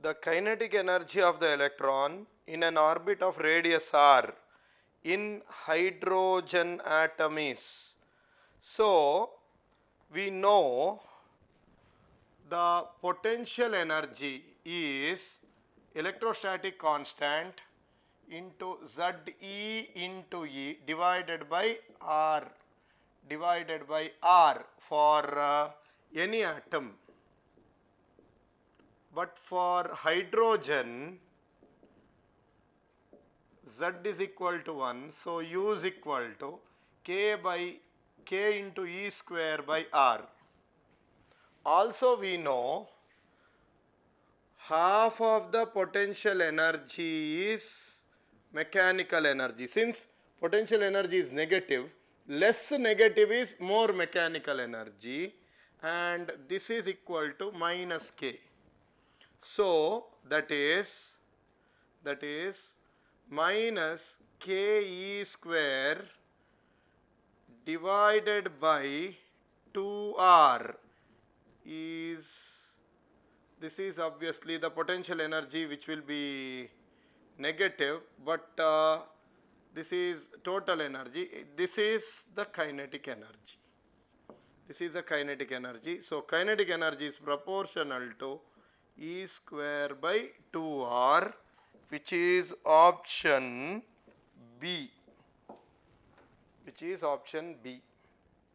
the kinetic energy of the electron in an orbit of radius r in hydrogen atom is. So, we know the potential energy is electrostatic constant into ZE into E divided by R for any atom. But for hydrogen, Z is equal to 1, so U is equal to K into E square by R. Also we know half of the potential energy is mechanical energy. Since potential energy is negative, less negative is more mechanical energy, and this is equal to minus K. So that is minus Ke square divided by 2R is, this is obviously the potential energy which will be negative, but this is total energy. This is the kinetic energy. This is the kinetic energy. So kinetic energy is proportional to E square by 2R, which is option B.